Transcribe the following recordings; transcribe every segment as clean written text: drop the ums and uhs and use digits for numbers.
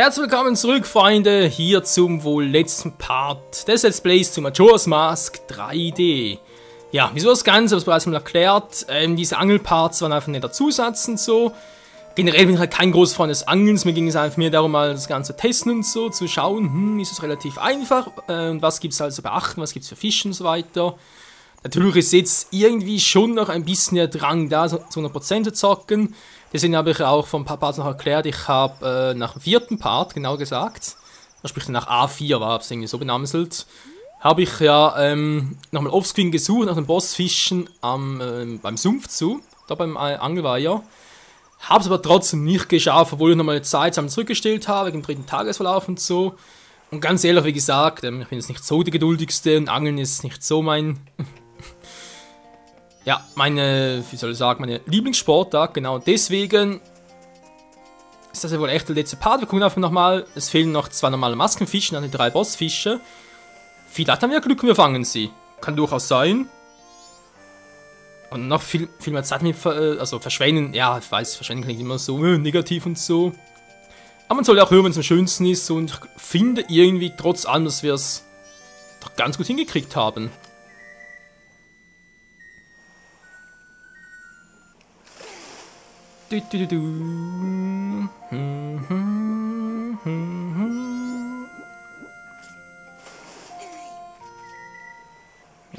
Herzlich willkommen zurück, Freunde, hier zum wohl letzten Part des Let's Plays zu Majora's Mask 3D. Ja, wieso das Ganze, habe ich bereits mal erklärt. Diese Angelparts waren einfach ein netter Zusatz und so. Generell bin ich halt kein großer Freund des Angelns, mir ging es einfach mehr darum, mal das Ganze testen und so, zu schauen, ist es relativ einfach, und was gibt es halt zu beachten, was gibt es für Fische und so weiter. Natürlich ist jetzt irgendwie schon noch ein bisschen der Drang da, so zu 100% zu zocken. Deswegen habe ich auch vor ein paar Parts noch erklärt, ich habe nach dem 4. Part, genau gesagt, sprich nach A4 war es irgendwie so benamselt, habe ich ja nochmal offscreen gesucht nach den Bossfischen beim Sumpf zu, da beim Angelweiher. Habe es aber trotzdem nicht geschafft, obwohl ich nochmal Zeit zurückgestellt habe, wegen dem 3. Tagesverlauf und so. Und ganz ehrlich, wie gesagt, ich bin jetzt nicht so der geduldigste und Angeln ist nicht so mein... Ja, meine Lieblingssportart, genau deswegen ist das ja wohl echt der letzte Part. Wir gucken einfach nochmal, es fehlen noch 2 normale Maskenfische, dann die 3 Bossfische. Vielleicht haben wir Glück und wir fangen sie. Kann durchaus sein. Und noch viel mehr Zeit mit, verschwenden. Ja, ich weiß, verschwenden klingt immer so negativ und so. Aber man soll ja auch hören, wenn es am schönsten ist. Und ich finde irgendwie trotz allem, dass wir es doch ganz gut hingekriegt haben. Hier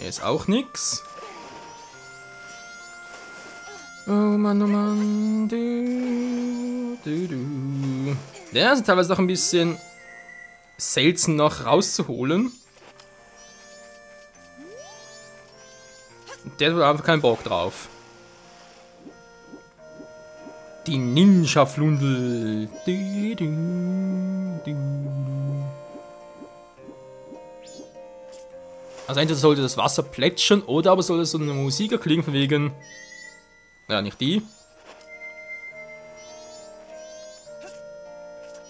ist auch nix. Oh Mann, oh Mann. Der ist teilweise auch ein bisschen selten noch rauszuholen. Der hat einfach keinen Bock drauf. Die Ninja-Flundel. Also entweder sollte das Wasser plätschern oder aber soll es so eine Musik erklingen von wegen... Ja, nicht die.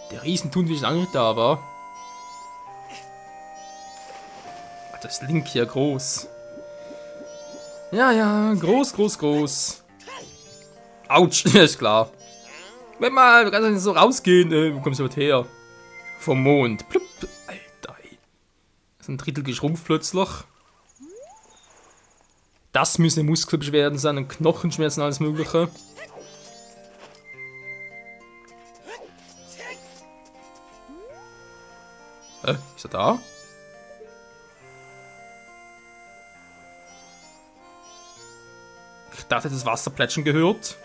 Der Riesenthunfisch ist auch nicht da, aber... Das Link hier groß. Ja, groß. Autsch, ist klar. Wenn mal, du kannst nicht so rausgehen. Wo kommst du her? Vom Mond. Plupp. Alter, ey. Das ist ein Drittel geschrumpft plötzlich. Das müssen Muskelbeschwerden sein und Knochenschmerzen und alles mögliche. Ist er da? Ich dachte, das Wasserplätschern gehört.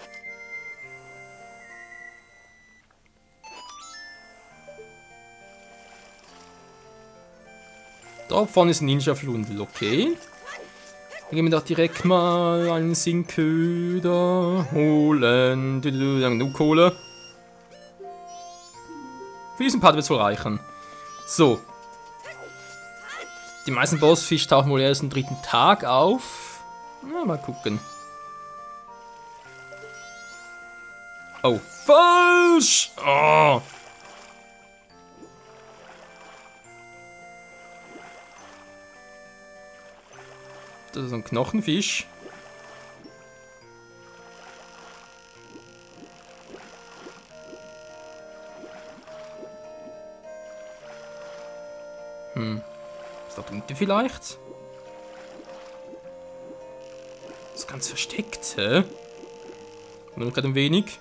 Da vorne ist ein Ninja-Flundel, okay. Dann gehen wir doch direkt mal einen Sinkköder holen. Genug Kohle. Für diesen Part wird es wohl reichen. So. Die meisten Bossfische tauchen wohl erst am 3. Tag auf. Na, mal gucken. Oh, falsch! Oh. Das ist ein Knochenfisch. Ist da drunter vielleicht? Das ist ganz versteckt, hä? Nur gerade ein wenig.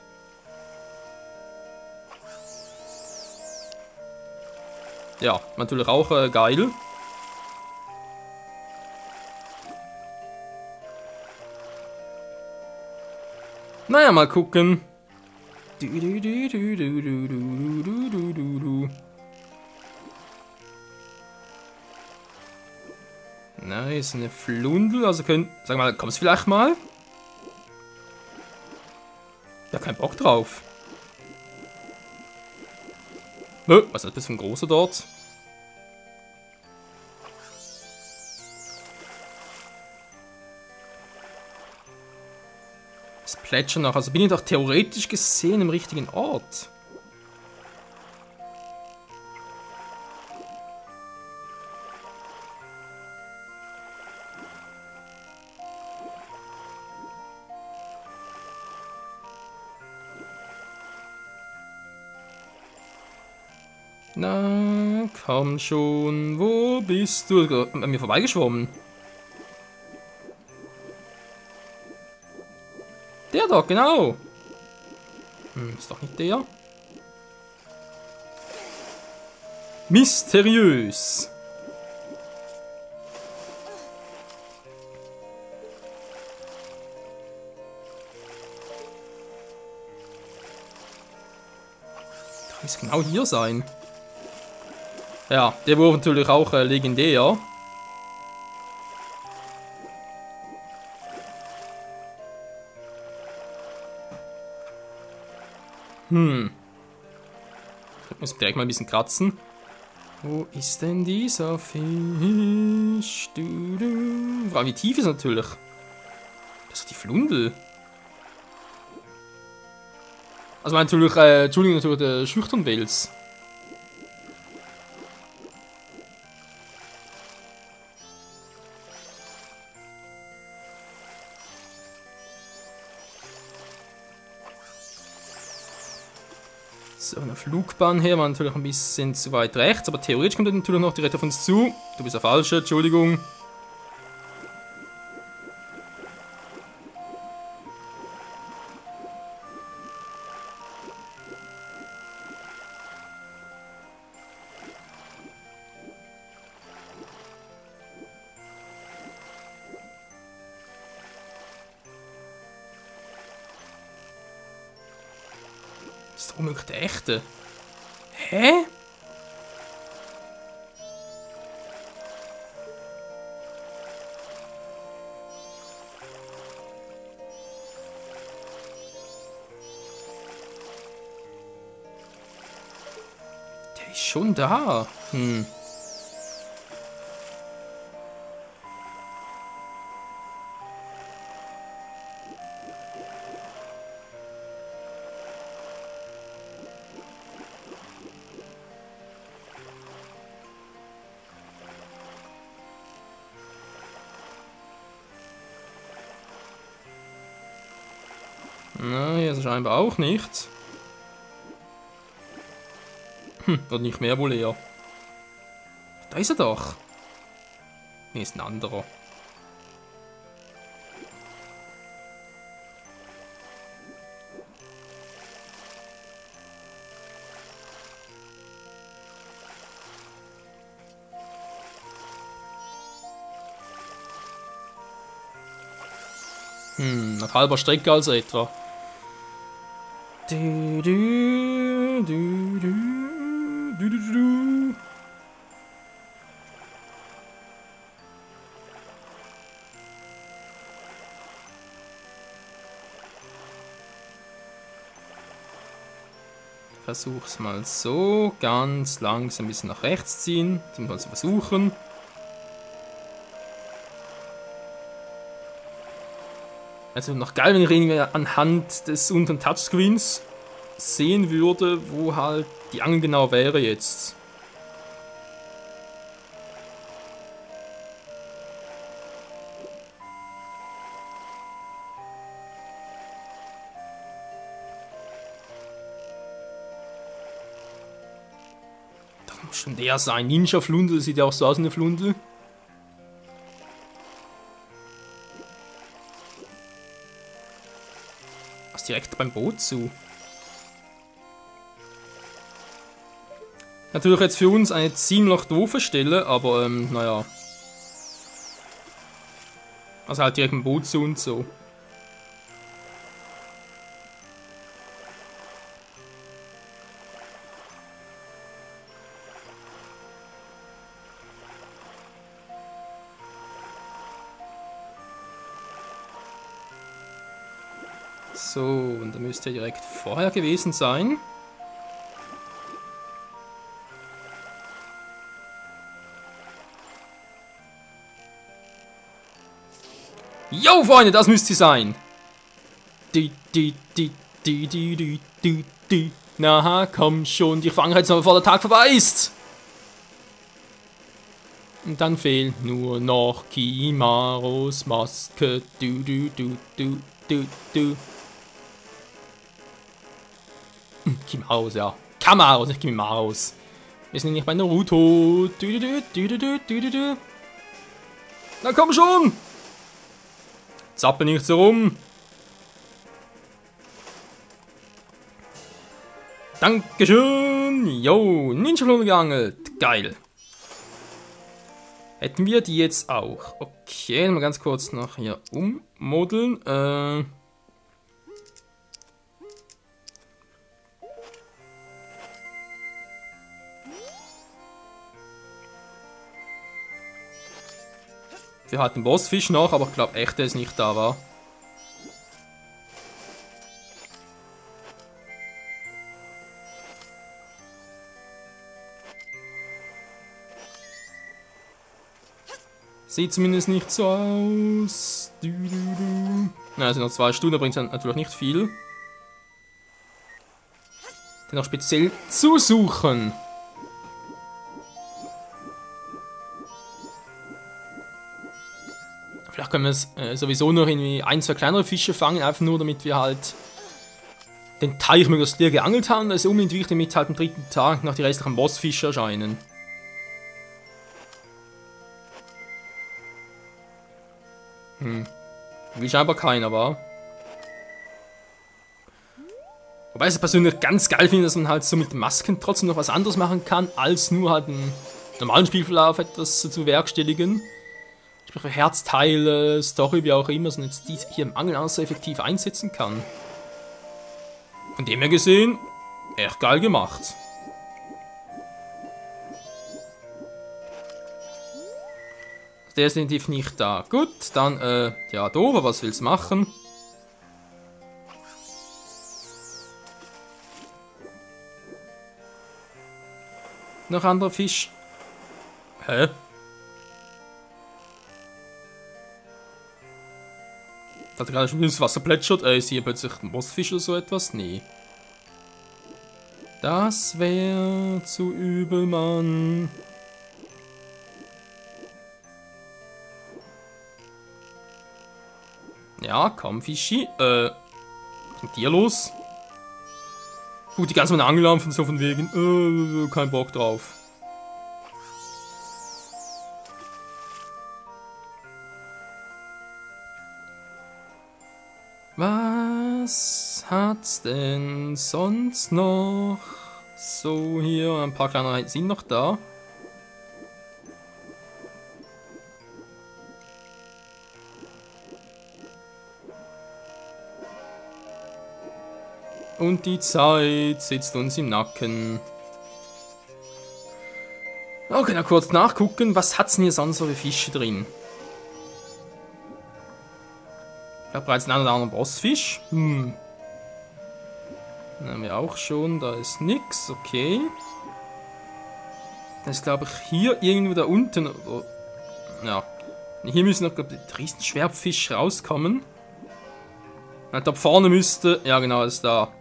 Ja, natürlich auch geil. Naja, mal gucken. Nice, eine Flundel. Also können. Sag mal, kommst du vielleicht mal? Ja, kein Bock drauf. Was ist das für ein großer dort? Das Plätschern noch. Also bin ich doch theoretisch gesehen im richtigen Ort. Na, komm schon, wo bist du? An mir vorbeigeschwommen. Der doch, genau. Ist doch nicht der. Mysteriös. Das muss genau hier sein. Ja, der Wurf natürlich auch legendär. Ich muss direkt mal ein bisschen kratzen. Wo ist denn dieser Fisch? Vor allem wie tief ist natürlich. Das ist die Flundel. Also natürlich, Entschuldigung, natürlich der Schüchternwels. So, eine Flugbahn her war natürlich ein bisschen zu weit rechts, aber theoretisch kommt natürlich noch direkt auf uns zu. Du bist der Falsche, Entschuldigung. Das ist doch unmöglich der echte. Hä? Der ist schon da. Na, hier ist er scheinbar auch nicht. Wird nicht mehr wohl eher. Da ist er doch. Hier ist ein anderer. Auf halber Strecke also etwa. Versuch's mal so, ganz langsam ein bisschen nach rechts ziehen. Das muss man also versuchen. Also noch geil, wenn ich irgendwie anhand des unteren Touchscreens sehen würde, wo halt die Angel genau wäre jetzt. Das muss schon der sein. Ninja-Flundel, sieht ja auch so aus wie eine Flundel. Direkt beim Boot zu. Natürlich jetzt für uns eine ziemlich doofe Stelle, aber naja. Also halt direkt beim Boot zu und so. So, und da müsste er direkt vorher gewesen sein. Jo, Freunde, das müsste sie sein. Na, komm schon, ich fange jetzt noch, bevor der Tag vorbei ist. Und dann fehlt nur noch Kimaros Maske. Kimaros, ja. Kamaros, nicht Kimaros. Wir sind nicht bei Naruto. Na komm schon! Zappe nicht so rum. Dankeschön. Jo, Ninja-Flone geangelt. Geil. Hätten wir die jetzt auch. Okay, mal ganz kurz noch hier ummodeln. Wir hatten Bossfisch noch, aber ich glaube echt, der ist nicht da, war. Sieht zumindest nicht so aus. Na, also noch 2 Stunden, bringt es natürlich nicht viel. Den noch speziell zu suchen. Vielleicht können wir es sowieso noch irgendwie 1, 2 kleinere Fische fangen, einfach nur damit wir halt den Teich möglichst leer geangelt haben. Das ist unbedingt wichtig, damit halt am 3. Tag noch die restlichen Bossfische erscheinen. Wie scheinbar keiner war. Wobei ich es persönlich ganz geil finde, dass man halt so mit Masken trotzdem noch was anderes machen kann, als nur halt einen normalen Spielverlauf etwas zu bewerkstelligen. Sprich für Herzteile, Story, wie auch immer, sondern jetzt die hier im Angeln auch so effektiv einsetzen kann. Von dem her gesehen, echt geil gemacht. Der ist definitiv nicht da. Gut, dann, ja, doof, was willst du machen? Noch anderer Fisch. Hä? Hat er gerade schon ins Wasser plätschert? Ist hier plötzlich ein Bossfisch oder so etwas? Nee. Das wäre zu übel, Mann. Ja, komm, Fischi. Was ist mit dir los? Gut, die ganze Mal angelaufen, so von wegen, kein Bock drauf. Was hat's denn sonst noch? So, hier, ein paar kleine sind noch da. Und die Zeit sitzt uns im Nacken. Okay, dann kurz nachgucken, was hat's denn hier sonst so für Fische drin? Ich habe bereits einen oder anderen Bossfisch. Den haben wir auch schon, da ist nix, okay. Das ist, glaube ich, hier irgendwo da unten. Oder, ja. Hier müssen noch, glaube ich, die Riesenschwertfisch rauskommen. Und da vorne müsste, ja genau, ist da.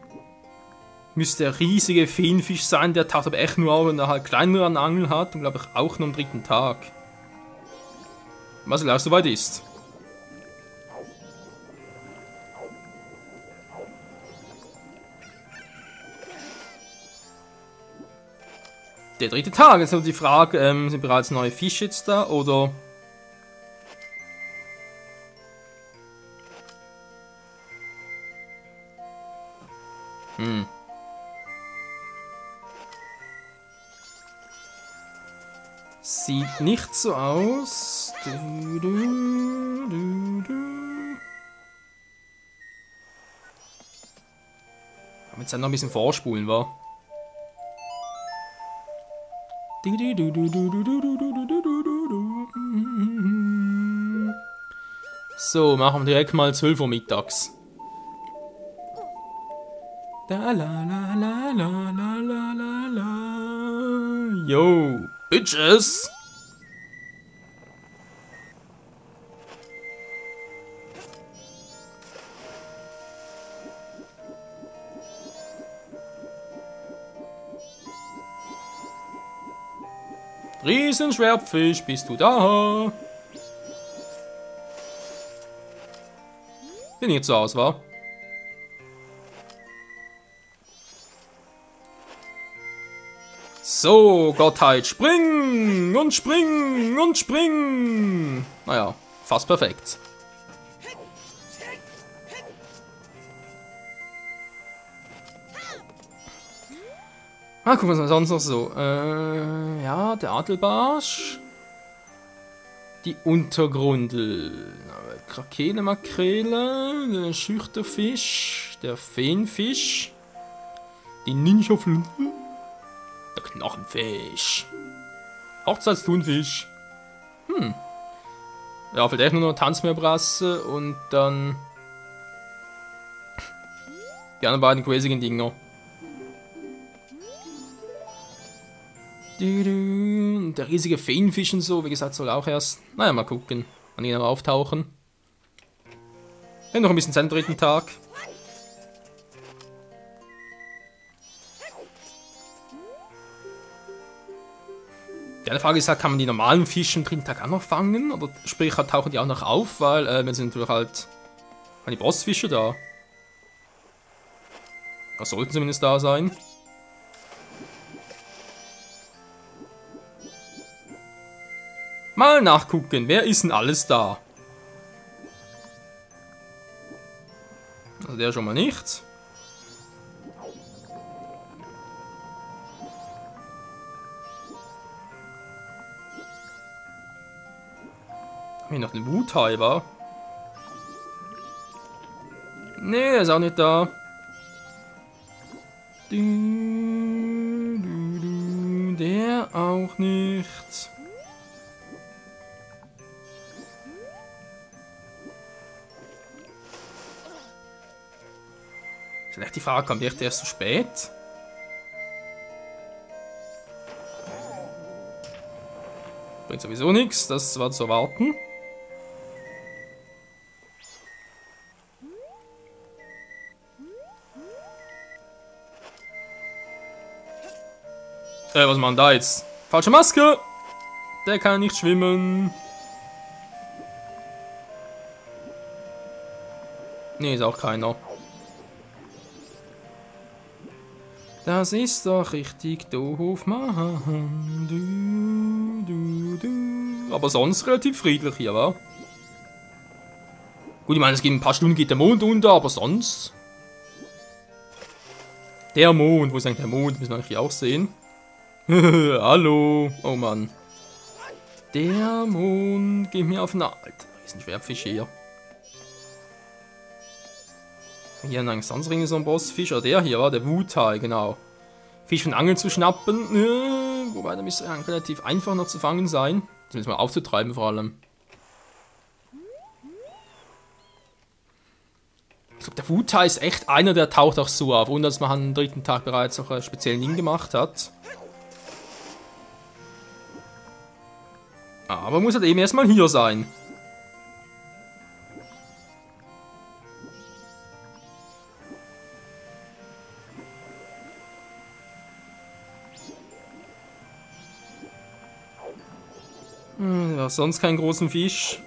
Müsste der riesige Feenfisch sein, der taucht aber echt nur auf, wenn er halt kleinere Angeln hat. Und glaube ich auch nur am 3. Tag. Was auch soweit ist. Der 3. Tag, jetzt also die Frage, sind bereits neue Fische jetzt da, oder? Sieht nicht so aus. Jetzt noch ein bisschen vorspulen, wa? So, machen wir direkt mal 12 Uhr mittags. Yo, Bitches! Riesenschwertfisch, bist du da? Bin nicht so aus, wa? So, Gottheit, spring und spring und spring. Naja, fast perfekt. Ah, guck, was haben wir sonst noch so? Ja, der Adelbarsch. Die Untergrundel. Krakele, Makrele, der Schüchterfisch, der Feenfisch, die Ninja-Flinte, der Knochenfisch, Hochzeitsthunfisch. Ja, vielleicht nur noch Tanzmeerbrasse und dann die anderen beiden crazigen Dinger. Der riesige Feenfisch und so, wie gesagt, soll auch erst, naja, mal gucken, wann die noch auftauchen. Wir haben noch ein bisschen Zeit am dritten Tag. Die eine Frage ist halt, kann man die normalen Fische am dritten Tag auch noch fangen? Oder sprich, tauchen die auch noch auf? Weil, wir sind natürlich halt die Bossfische da. Das sollten zumindest da sein. Mal nachgucken, wer ist denn alles da? Also der schon mal nicht. Haben wir noch einen Wuthai, wa? Nee, der ist auch nicht da. Der auch nicht. Vielleicht die Frage, kommt echt erst zu spät? Bringt sowieso nichts, das war zu erwarten. Was machen da jetzt? Falsche Maske! Der kann nicht schwimmen. Nee, ist auch keiner. Das ist doch richtig doof, Mann. Aber sonst relativ friedlich hier, wa? Gut, ich meine, es geht ein paar Stunden geht der Mond unter, aber sonst... Der Mond, wo ist eigentlich der Mond? Müssen wir eigentlich auch sehen. Hallo. Oh Mann. Der Mond geht mir auf den... Alter, riesen Schwertfisch hier. Hier ein sonst so ein Bossfisch, oder der hier war der Wuthai, genau. Fisch von Angeln zu schnappen, wobei der müsste relativ einfach noch zu fangen sein. Das müssen wir aufzutreiben vor allem. Ich glaube, der Wuthai ist echt einer, der taucht auch so auf, ohne dass man am dritten Tag bereits noch einen speziellen Ding gemacht hat. Aber muss halt eben erstmal hier sein. Ja, sonst keinen großen Fisch.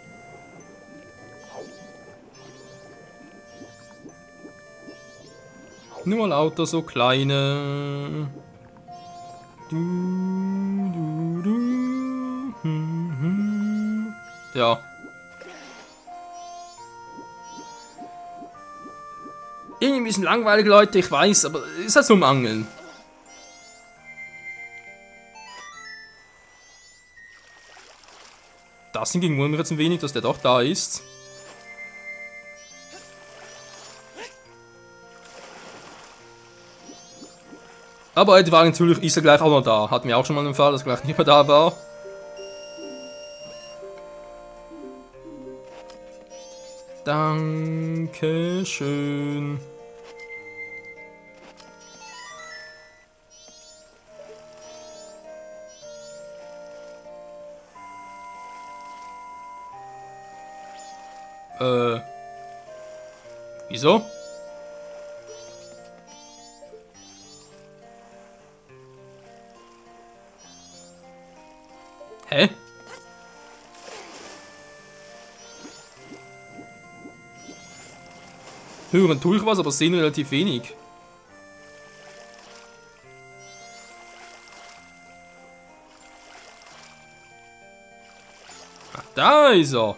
Nur lauter so kleine. Ja. Irgendwie ein bisschen langweilig, Leute, ich weiß, aber ist halt so im Angeln. Das hingegen wundert mich jetzt ein wenig, dass der doch da ist. Aber die Frage natürlich, ist er gleich auch noch da? Hatten wir auch schon mal den Fall, dass er gleich nicht mehr da war. Dankeschön. Wieso? Hä? Hören tue ich was, aber sehen relativ wenig. Ah, da ist er.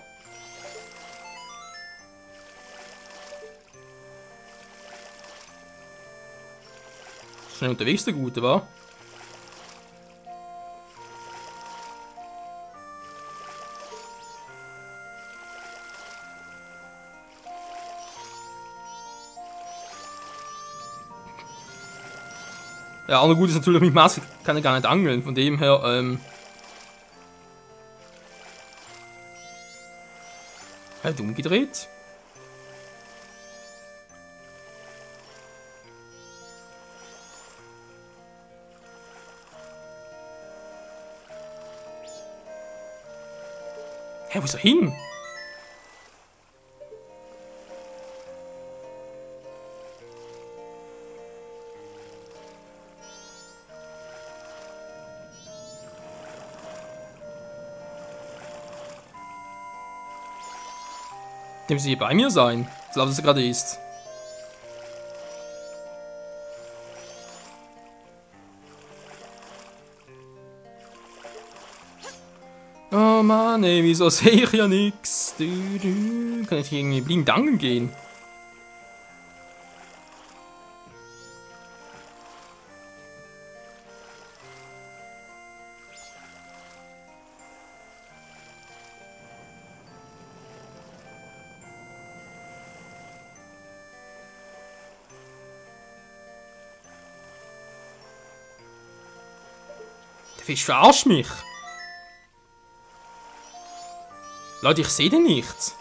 Schnell unterwegs, der Gute, wa? Ja, auch noch gut ist natürlich, mit Maske kann er gar nicht angeln, von dem her, halt umgedreht. Hä, wo ist er hin? Dem sie hier bei mir sein. Ich glaube, dass er gerade ist. Oh Mann, ey, wieso sehe ich ja nix? Kann ich hier irgendwie blind angeln gehen? Der Fisch verarscht mich. Leute, ich sehe den nicht.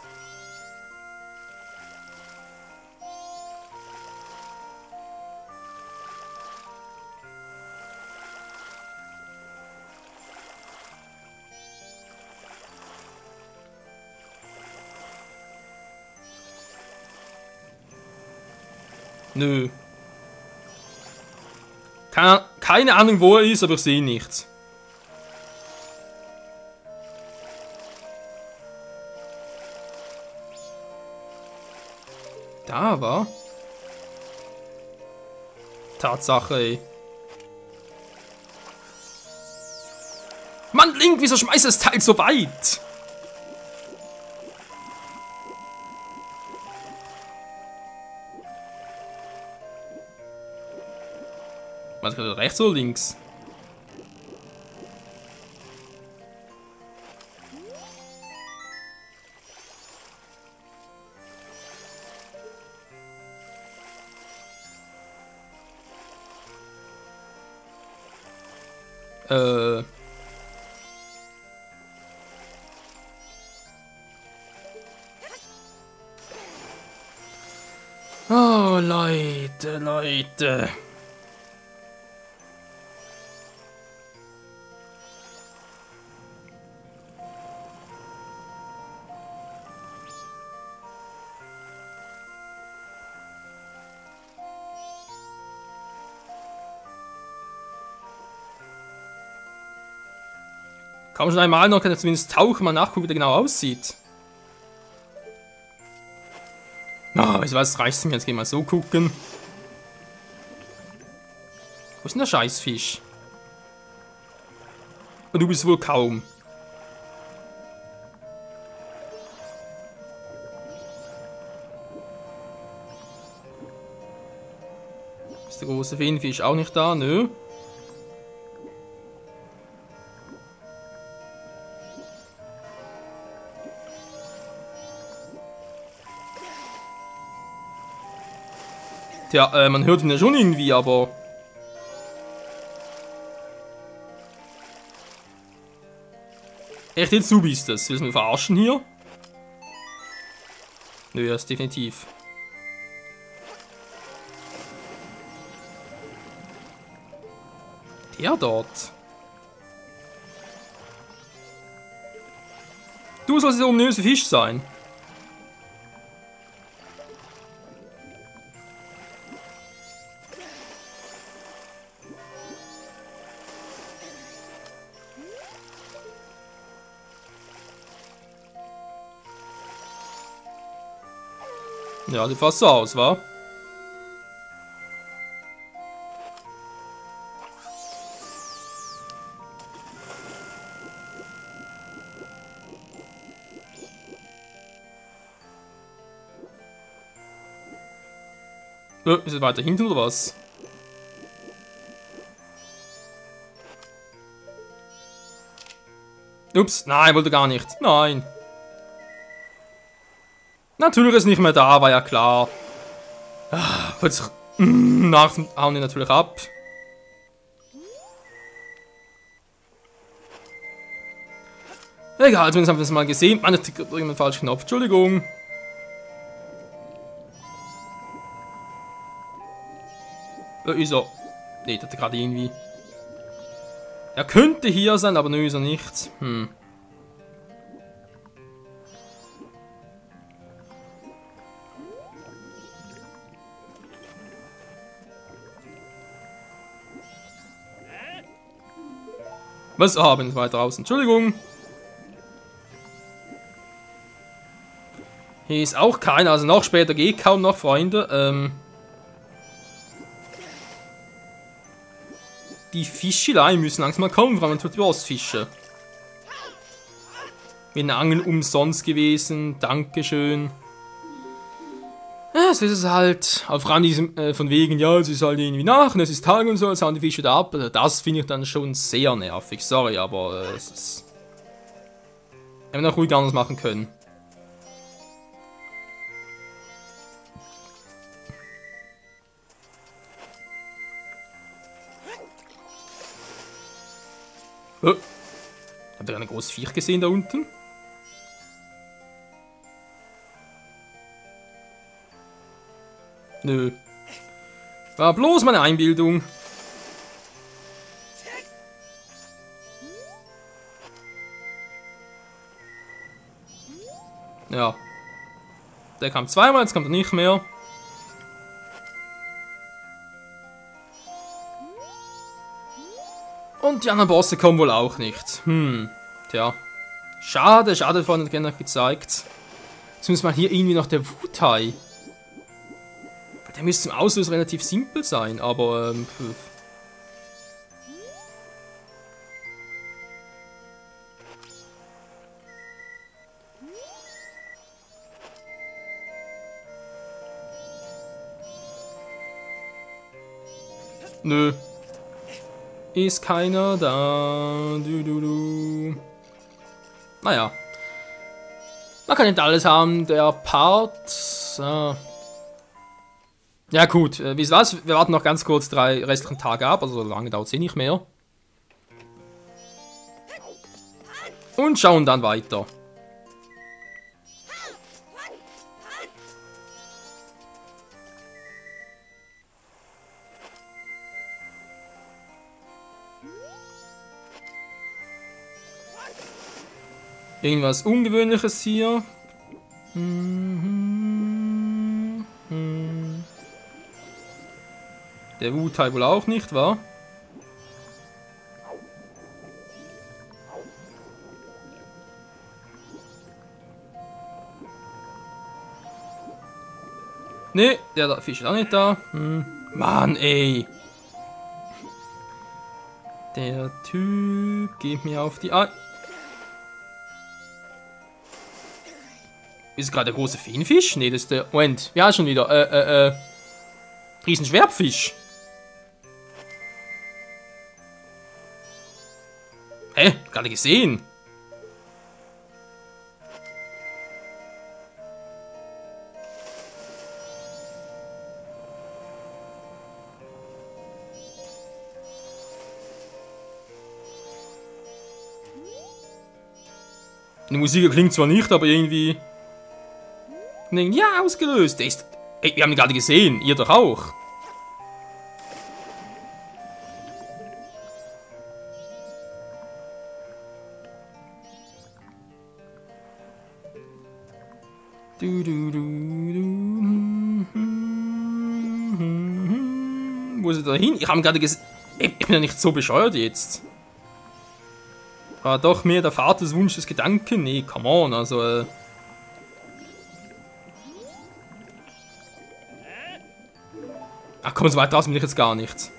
Nö. Keine Ahnung, wo er ist, aber ich sehe ihn nicht. Da war. Tatsache, ey. Mann, Link, wieso schmeißt das Teil so weit? Was gerade rechts oder links? Oh, Leute. Kaum schon einmal noch, kann ich zumindest tauchen, mal nachgucken, wie der genau aussieht. Ah, ich weiß, reicht es mir, jetzt gehen wir mal so gucken. Wo ist denn der Scheißfisch? Und du bist wohl kaum. Ist der große Feenfisch auch nicht da? Nö. Tja, man hört ihn ja schon irgendwie, aber... Echt, jetzt du bist das? Willst du mich verarschen hier? Nö, er ist definitiv. Der dort. Du sollst der ominöse Fisch sein. Ja, sieht fast so aus, wa? Ist es weiter hinten oder was? Ups, nein, wollte gar nicht. Nein. Natürlich ist nicht mehr da, war ja klar. Plötzlich hauen die natürlich ab. Egal, zumindest haben wir es mal gesehen. Mann, ich drücke den falschen Knopf. Entschuldigung. Ist er? Ne, der hat gerade irgendwie... Er könnte hier sein, aber nö, ist er nicht. Was haben wir weiter draußen? Entschuldigung. Hier ist auch keiner, also noch später geht kaum noch, Freunde. Die Fischeleien müssen langsam mal kommen, vor allem tut die Ostfische. Wenn Angeln umsonst gewesen, dankeschön. Ja, so ist es halt. Aber vor allem diesem, von wegen, ja, es ist halt irgendwie Nacht und es ist Tag und so, jetzt hauen die Fische da ab. Das finde ich dann schon sehr nervig, sorry, aber es ist... Hätten wir noch ruhig anders machen können. Oh. Habt ihr ein großes Viech gesehen da unten? Nö. War bloß meine Einbildung. Ja. Der kam zweimal, jetzt kommt er nicht mehr. Und die anderen Bosse kommen wohl auch nicht. Tja. Schade, schade von den noch gezeigt. Jetzt muss mal hier irgendwie noch der Wutai. Der müsste zum Auslösen relativ simpel sein, aber nö. Ist keiner da. Naja. Man kann nicht alles haben. Der Part. Ja gut, wie es war, wir warten noch ganz kurz 3 restlichen Tage ab, also lange dauert es eh nicht mehr. Und schauen dann weiter. Irgendwas Ungewöhnliches hier. Der Wutai wohl auch nicht, wahr? Ne, der Fisch ist auch nicht da. Mann, ey. Der Typ geht mir auf die Ei. Ist es gerade der große Feenfisch? Ne, das ist der... Moment, ja, schon wieder. Riesenschwertfisch. Hä? Gerade gesehen. Die Musik klingt zwar nicht, aber irgendwie... Ja, ausgelöst. Der ist... Ey, wir haben ihn gerade gesehen. Ihr doch auch. Wo ist er da hin? Ich habe ihn gerade gesehen. Ich bin ja nicht so bescheuert jetzt. War doch mehr der Vaterswunsch des Gedanken. Nee, come on, also... Ach komm, so weit draußen bin ich jetzt gar nicht.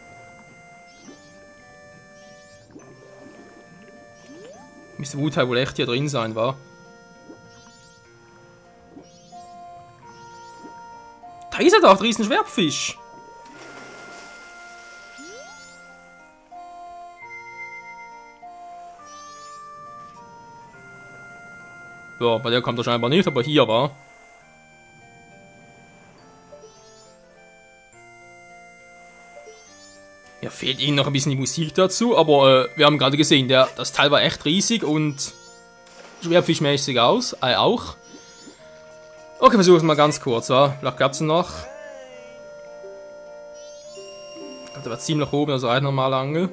Müsste Wutai wohl echt hier drin sein, wa? Da ist er doch, der riesen Schwertfisch. Ja, bei der kommt er scheinbar nicht, aber hier war. Ja, fehlt ihnen noch ein bisschen die Musik dazu, aber wir haben gerade gesehen, das Teil war echt riesig und schwertfischmäßig auch. Okay, versuchen wir es mal ganz kurz, ja. Vielleicht gab es noch. Der war ziemlich oben, also eine normale Angel.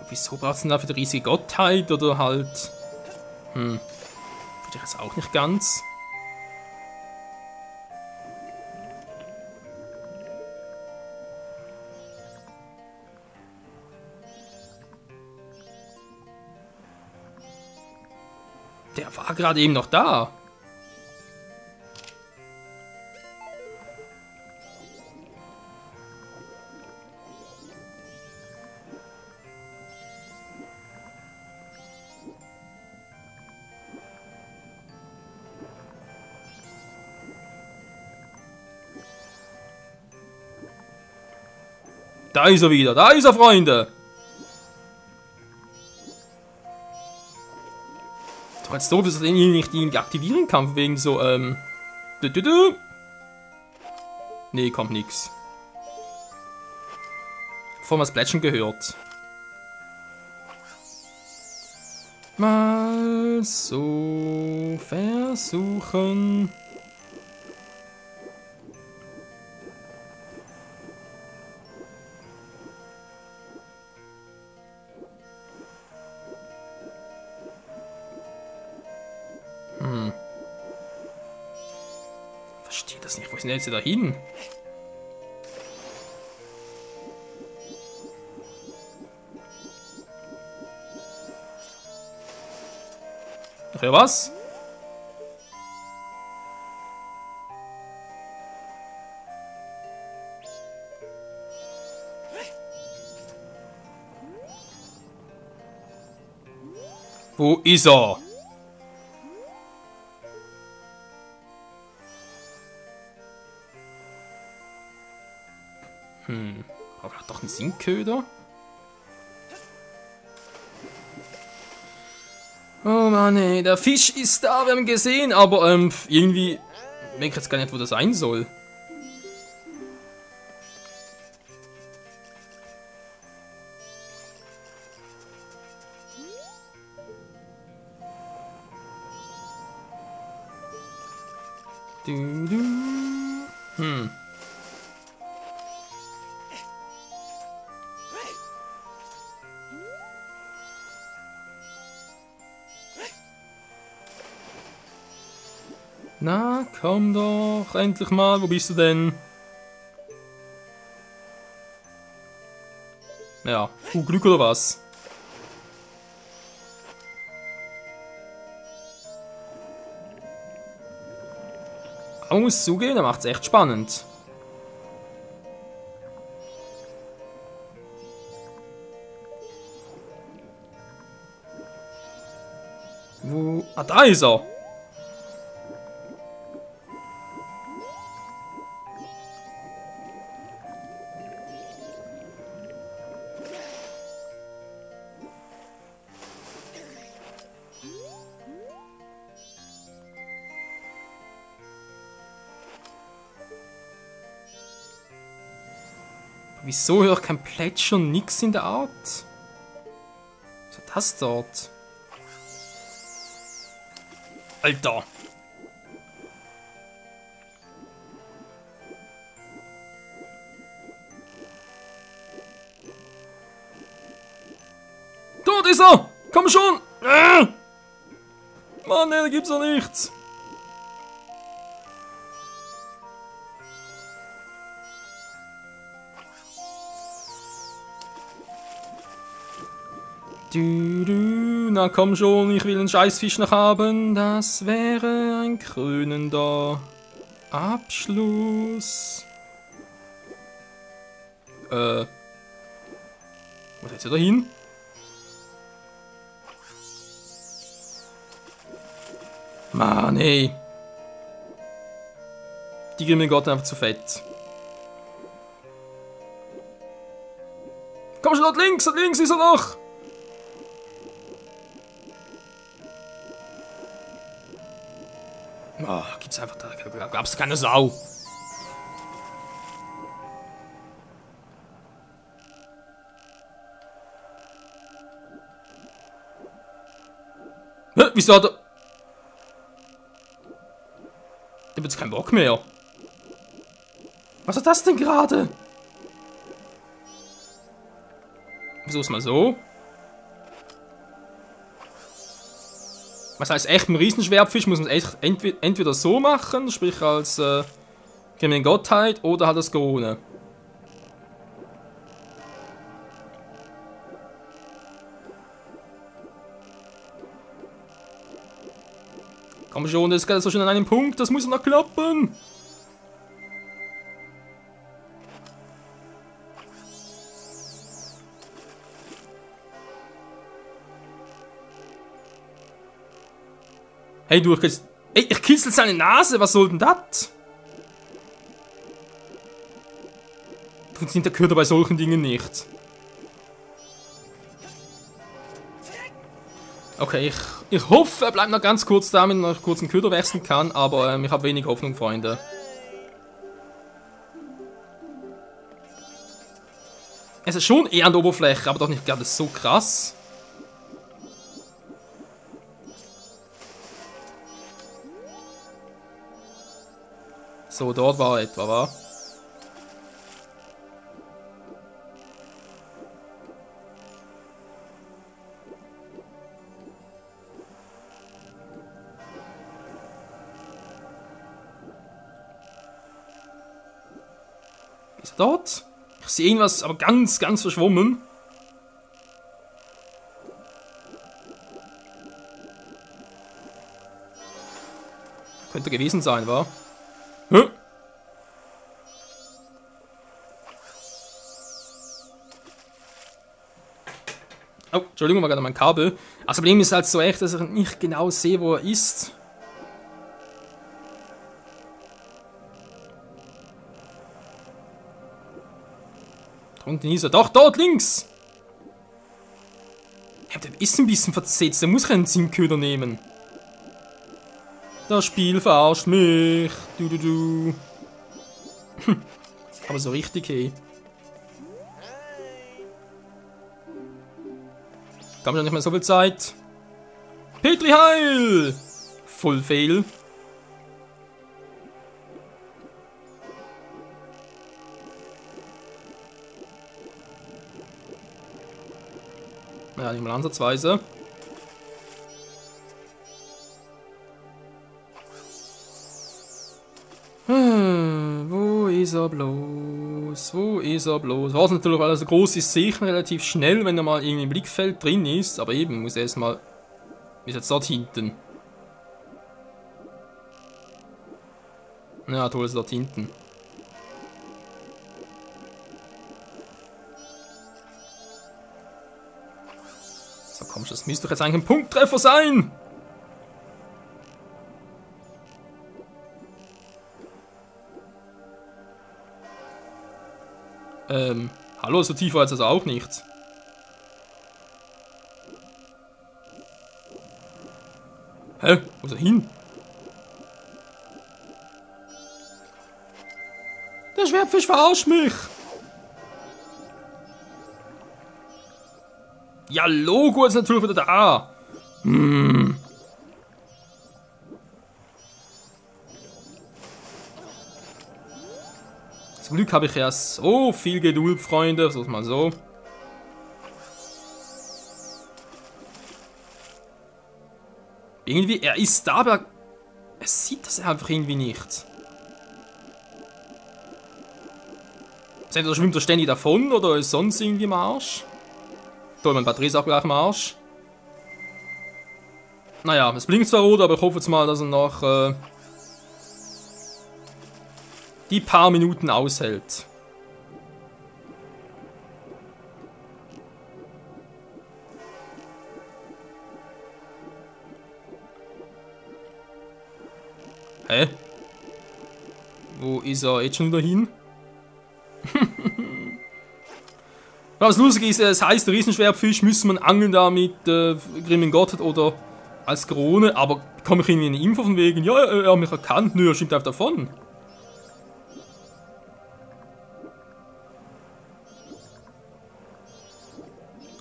Wieso braucht es denn dafür die riesige Gottheit oder halt. Verstehe ich jetzt auch nicht ganz. Der war gerade eben noch da. Da ist er wieder, da ist er, Freunde! Doch jetzt doof, dass ich den nicht irgendwie aktivieren kann, wegen so, Nee, kommt nix. Vorhin was Plätschern gehört. Mal so versuchen. Verstehe das nicht. Wo ist denn jetzt da hin? Ach ja, was? Wo ist er? Braucht er doch einen Sinkköder? Oh Mann, ey, der Fisch ist da, wir haben ihn gesehen, aber irgendwie merke ich jetzt gar nicht, wo das sein soll. Na, komm doch, endlich mal, wo bist du denn? Ja, Glück oder was? Man muss zugeben, der macht's echt spannend. Wo? Ah, da ist er! Wieso höre ich kein Plätschern, nix in der Art? Was ist das dort? Alter! Dort ist er! Komm schon! Mann, da gibt's doch nichts! Na komm schon, ich will einen Scheißfisch noch haben. Das wäre ein krönender Abschluss. Wo ist er da hin? Mann, ey. Die Grimmel-Gott einfach zu fett. Komm schon, dort links ist er noch! Oh, gibt's einfach da, gab's keine Sau. Hä, wieso hat er... Ich hab jetzt keinen Bock mehr. Was ist das denn gerade? Wieso ist mal so? Was heißt echt, ein Riesenschwertfisch muss man echt entweder so machen, sprich als Gottheit, oder halt das ohne. Komm schon, das ist gerade so schon an einem Punkt, das muss noch klappen. Hey, du, ich kitzel seine Nase, was soll denn das? Funktioniert der Köder bei solchen Dingen nicht. Okay, ich hoffe, er bleibt noch ganz kurz da, damit er noch kurz einen Köder wechseln kann, aber ich habe wenig Hoffnung, Freunde. Es ist schon eher an der Oberfläche, aber doch nicht gerade so krass. So, dort war etwa, wa? Ist er dort? Ich sehe irgendwas, aber ganz verschwommen. Könnte gewesen sein, wa? Hä? Oh, Entschuldigung, war gerade mein Kabel. Das Problem ist halt so echt, dass ich nicht genau sehe, wo er ist. Unten ist er. Doch, dort links! Ja, der ist ein bisschen versetzt. Der muss keinen Zinnköder nehmen. Das Spiel verarscht mich. Du. Aber so richtig, hey. Kam schon nicht mehr so viel Zeit. Petri Heil! Full fail. Naja, nicht mal ansatzweise. Wo ist er bloß? Wo ist er bloß? War natürlich, weil er so groß ist, sehe ich ihn relativ schnell, wenn er mal irgendwie im Blickfeld drin ist. Aber eben, muss er erstmal. Ist jetzt dort hinten. Ja, toll ist dort hinten. So, komm schon, das müsste doch jetzt eigentlich ein Punkttreffer sein! Hallo, so tief war jetzt also auch nichts. Hä? Wo ist er hin? Der Schwertfisch verarscht mich! Ja, Logo ist natürlich wieder da! Zum Glück habe ich ja so viel Geduld, Freunde, so mal so. Irgendwie, er ist da, aber er sieht das einfach irgendwie nicht. Entweder schwimmt er ständig davon oder ist sonst irgendwie im Arsch. Toll, mein Batterie ist auch gleich im Arsch. Naja, es blinkt zwar rot, aber ich hoffe jetzt mal, dass er noch die paar Minuten aushält. Wo ist er jetzt schon wieder hin? Was lustig ist, es heißt, der Riesenschwertfisch müsste man angeln da mit Grimmen Gotthard oder als Krone, aber komme ich irgendwie eine Info von wegen, ja, er hat mich erkannt, nö, er schiebt einfach davon.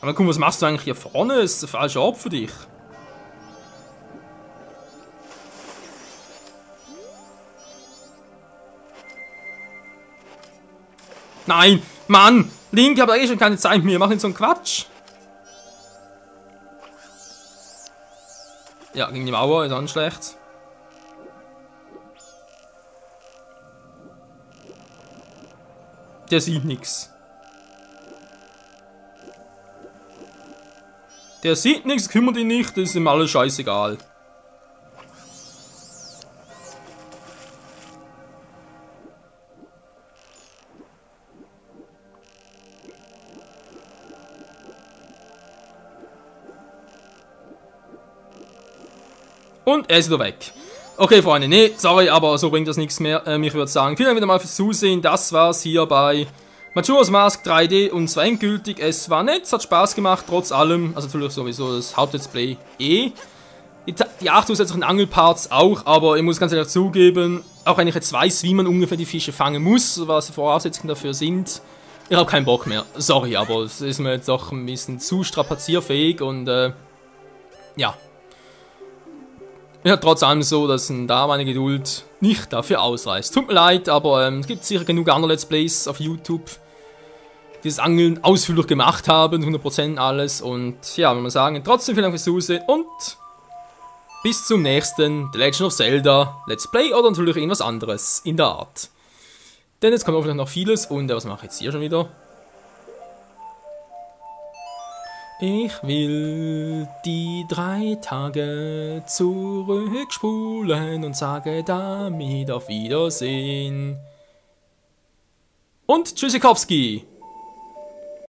Aber guck, was machst du eigentlich hier vorne? Das ist der falsche Ort für dich. Nein, Mann! Link, ich habe eh schon keine Zeit mehr. Mach nicht so einen Quatsch. Ja, gegen die Mauer ist auch nicht schlecht. Der sieht nichts. Der sieht nichts, kümmert ihn nicht, das ist ihm alles scheißegal. Und er ist wieder weg. Okay, Freunde, nee, sorry, aber so bringt das nichts mehr. Ich würde sagen, vielen Dank wieder mal fürs Zusehen. Das war's hier bei Majora's Mask 3D und zwar endgültig. Es war nett, es hat Spaß gemacht, trotz allem. Also natürlich sowieso das Haupt-Let's Play eh. Die 8 zusätzlichen Angelparts auch, aber ich muss ganz ehrlich zugeben, auch wenn ich jetzt weiß, wie man ungefähr die Fische fangen muss, was die Voraussetzungen dafür sind, ich habe keinen Bock mehr. Sorry, aber es ist mir jetzt auch ein bisschen zu strapazierfähig und ja. Ja, trotz allem so, dass da meine Geduld nicht dafür ausreicht. Tut mir leid, aber es gibt sicher genug andere Let's Plays auf YouTube, die das Angeln ausführlich gemacht haben, 100% alles. Und ja, wenn man sagen, trotzdem vielen Dank fürs Zusehen und bis zum nächsten The Legend of Zelda Let's Play oder natürlich irgendwas anderes in der Art. Denn jetzt kommt hoffentlich noch vieles und was mache ich jetzt hier schon wieder? Ich will die 3 Tage zurückspulen und sage damit auf Wiedersehen. Und Tschüssikowski!